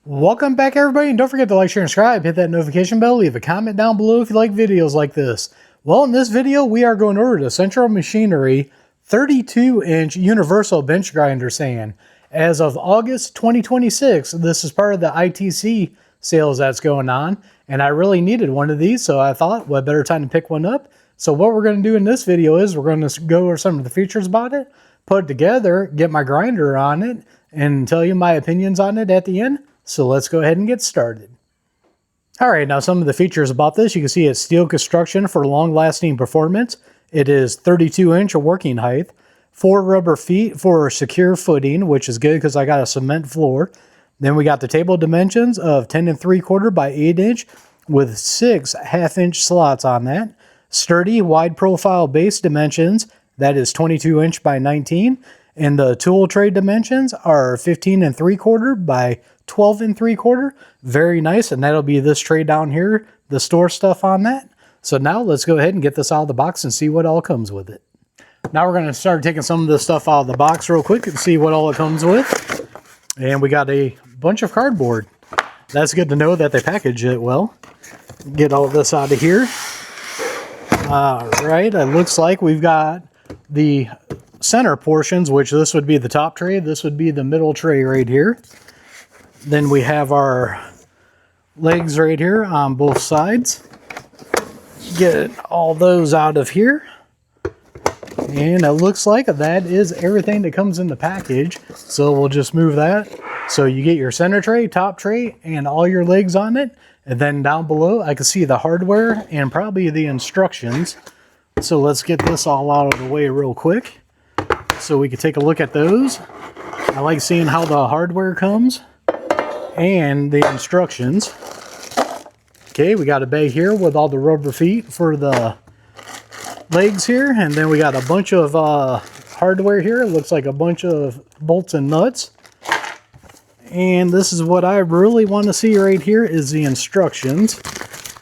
Welcome back, everybody, and don't forget to like, share, and subscribe. Hit that notification bell. Leave a comment down below if you like videos like this. Well, in this video, we are going over the Central Machinery 32-inch universal bench grinder sand. As of August 2026, this is part of the ITC sales that's going on, and I really needed one of these, so I thought, what better time to pick one up? So what we're going to do in this video is we're going to go over some of the features about it, put it together, get my grinder on it, and tell you my opinions on it at the end. So let's go ahead and get started. All right, now some of the features about this. You can see it's steel construction for long-lasting performance. It is 32-inch working height, 4 rubber feet for secure footing, which is good because I got a cement floor. Then we got the table dimensions of 10 3/4 by 8 inch with 6 1/2-inch slots on that. Sturdy, wide profile base dimensions, that is 22-inch by 19. And the tool tray dimensions are 15 3/4 by 12 3/4. Very nice. And that'll be this tray down here, the store stuff on that. So now let's go ahead and get this out of the box and see what all comes with it. Now we're going to start taking some of this stuff out of the box real quick and see what all it comes with. And we got a bunch of cardboard. That's good to know that they package it well. Get all this out of here. All right. It looks like we've got the center portions, which this would be the top tray. This would be the middle tray right here. Then we have our legs right here on both sides. Get all those out of here. And it looks like that is everything that comes in the package. So we'll just move that. So you get your center tray, top tray, and all your legs on it. And then down below, I can see the hardware and probably the instructions. So let's get this all out of the way real quick, so we can take a look at those. I like seeing how the hardware comes and the instructions. Okay, we got a bag here with all the rubber feet for the legs here, and then we got a bunch of hardware here. It looks like a bunch of bolts and nuts. And this is what I really want to see right here is the instructions,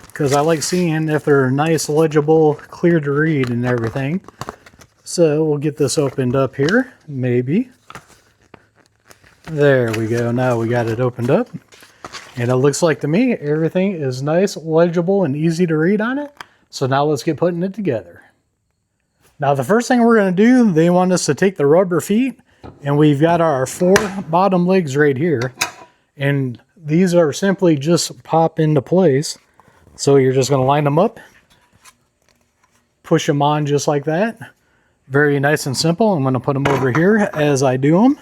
because I like seeing if they're nice, legible, clear to read and everything. So we'll get this opened up here, maybe. There we go. Now we got it opened up. And it looks like to me, everything is nice, legible, and easy to read on it. So now let's get putting it together. Now the first thing we're going to do, they want us to take the rubber feet, and we've got our 4 bottom legs right here. And these are simply just pop into place. So you're just going to line them up, push them on just like that. Very nice and simple. I'm going to put them over here as I do them.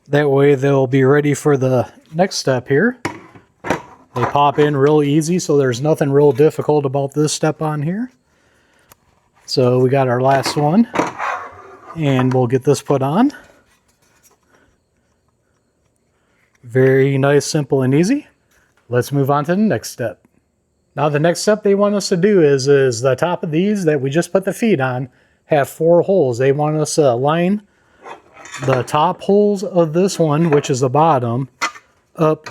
That way they'll be ready for the next step here. They pop in real easy, so there's nothing real difficult about this step on here. So we got our last one, and we'll get this put on. Very nice, simple, and easy. Let's move on to the next step. Now the next step they want us to do is the top of these that we just put the feet on have 4 holes. They want us to line the top holes of this one, which is the bottom, up,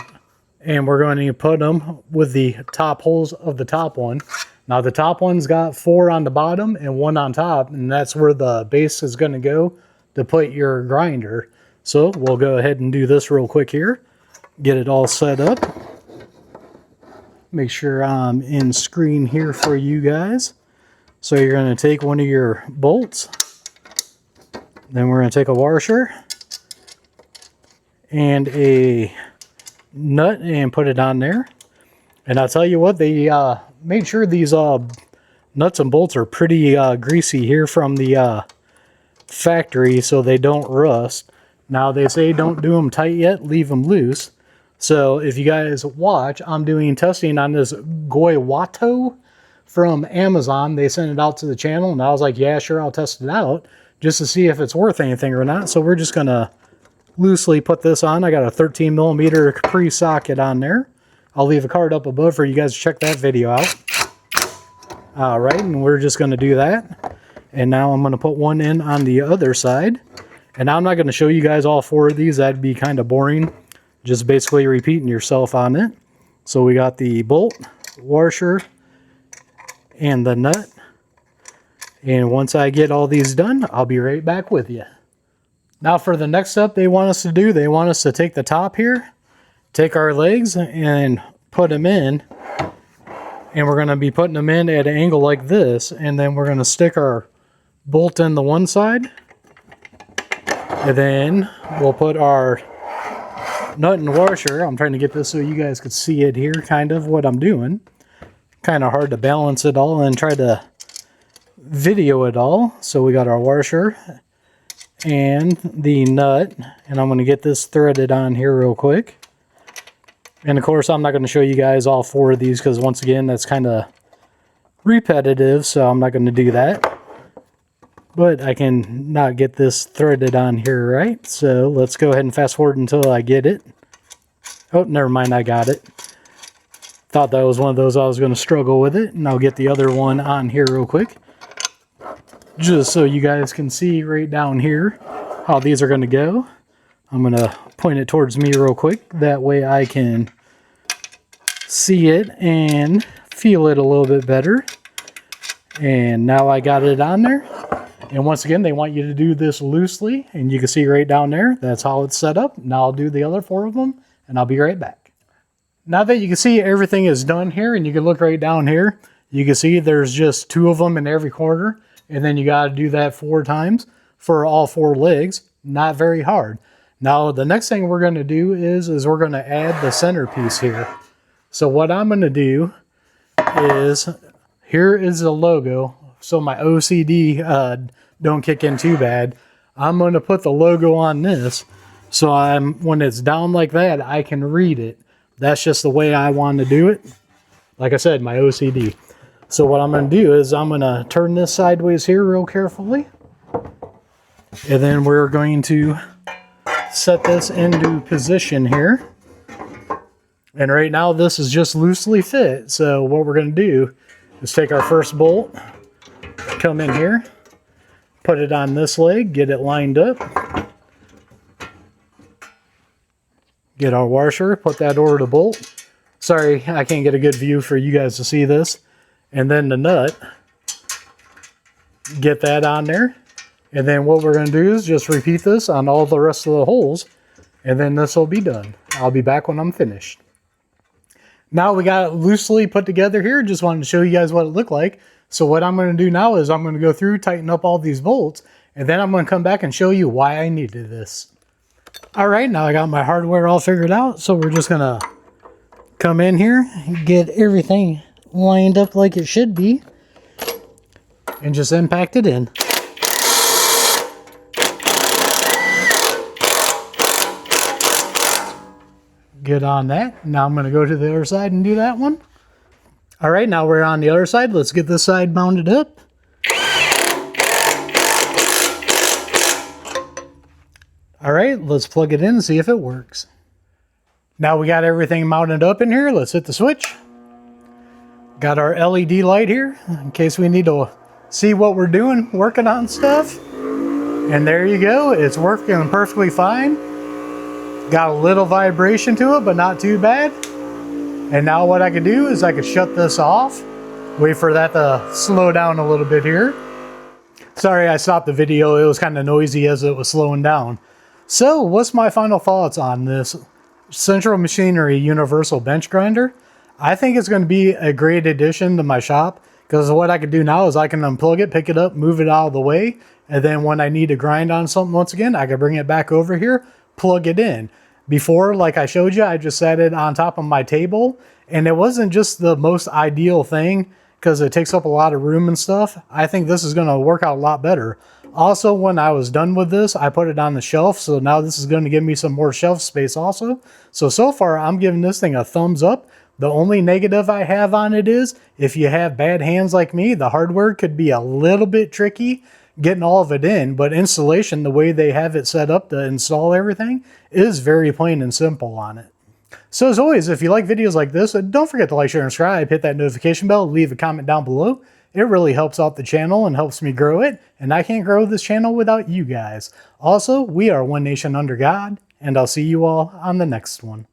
and we're going to put them with the top holes of the top one. Now the top one's got 4 on the bottom and 1 on top, and that's where the base is going to go to put your grinder. So we'll go ahead and do this real quick here. Get it all set up. Make sure I'm in screen here for you guys. So you're going to take one of your bolts. Then we're going to take a washer and a nut and put it on there. And I'll tell you what, they made sure these nuts and bolts are pretty greasy here from the factory so they don't rust. Now they say don't do them tight yet, leave them loose. So if you guys watch, I'm doing testing on this Goiwato from Amazon. They sent it out to the channel, and I was like, yeah, sure, I'll test it out just to see if it's worth anything or not. So we're just going to loosely put this on. I got a 13mm Capri socket on there. I'll leave a card up above for you guys to check that video out. All right, and we're just going to do that. And now I'm going to put one in on the other side. And now I'm not going to show you guys all 4 of these. That'd be kind of boring. Just basically repeating yourself on it. So we got the bolt, washer, and the nut. And once I get all these done, I'll be right back with you. Now for the next step they want us to do, they want us to take the top here take our legs and put them in. And we're going to be putting them in at an angle like this. And then we're going to stick our bolt in the one side. And then we'll put our nut and washer. I'm trying to get this so you guys could see it here, kind of what I'm doing. Kind of hard to balance it all and try to video it all. So we got our washer and the nut, and I'm going to get this threaded on here real quick. And of course I'm not going to show you guys all 4 of these because once again that's kind of repetitive, so I'm not going to do that. But I can not get this threaded on here, right? So let's go ahead and fast forward until I get it. Oh, never mind, I got it. Thought that was one of those I was going to struggle with it, and I'll get the other one on here real quick. Just so you guys can see right down here how these are going to go. I'm going to point it towards me real quick. That way I can see it and feel it a little bit better. And now I got it on there. And once again, they want you to do this loosely. And you can see right down there, that's how it's set up. Now I'll do the other 4 of them, and I'll be right back. Now that you can see everything is done here, and you can look right down here, you can see there's just 2 of them in every corner. And then you got to do that 4 times for all 4 legs. Not very hard. Now the next thing we're going to do is we're going to add the centerpiece here. So what I'm going to do is, here is the logo. So my OCD don't kick in too bad. I'm going to put the logo on this. So when it's down like that, I can read it. That's just the way I want to do it. Like I said, my OCD. So what I'm going to do is I'm going to turn this sideways here real carefully. And then we're going to set this into position here. And right now this is just loosely fit. So what we're going to do is take our first bolt, come in here, put it on this leg, get it lined up. Get our washer, put that over the bolt. Sorry, I can't get a good view for you guys to see this. And then the nut, get that on there. And then what we're going to do is just repeat this on all the rest of the holes. And then this will be done. I'll be back when I'm finished. Now we got it loosely put together here. Just wanted to show you guys what it looked like. So what I'm going to do now is I'm going to go through, tighten up all these bolts. And then I'm going to come back and show you why I needed this. All right, now I got my hardware all figured out. So we're just going to come in here, get everything lined up like it should be, and just impact it in. Good on that. Now I'm going to go to the other side and do that one. All right, now we're on the other side. Let's get this side mounted up. All right, let's plug it in and see if it works. Now we got everything mounted up in here. Let's hit the switch. Got our LED light here in case we need to see what we're doing, working on stuff. And there you go. It's working perfectly fine. Got a little vibration to it, but not too bad. And now what I could do is I could shut this off. Wait for that to slow down a little bit here. Sorry, I stopped the video. It was kind of noisy as it was slowing down. So what's my final thoughts on this Central Machinery Universal Bench Grinder? I think it's going to be a great addition to my shop, because what I can do now is I can unplug it, pick it up, move it out of the way, and then when I need to grind on something once again, I can bring it back over here, plug it in. Before, like I showed you, I just set it on top of my table, and it wasn't just the most ideal thing because it takes up a lot of room and stuff. I think this is going to work out a lot better. Also, when I was done with this, I put it on the shelf, so now this is going to give me some more shelf space also. So far, I'm giving this thing a thumbs up. The only negative I have on it is, if you have bad hands like me, the hardware could be a little bit tricky getting all of it in, but installation, the way they have it set up to install everything, is very plain and simple on it. So as always, if you like videos like this, don't forget to like, share, and subscribe, hit that notification bell, leave a comment down below. It really helps out the channel and helps me grow it, and I can't grow this channel without you guys. Also, we are one nation under God, and I'll see you all on the next one.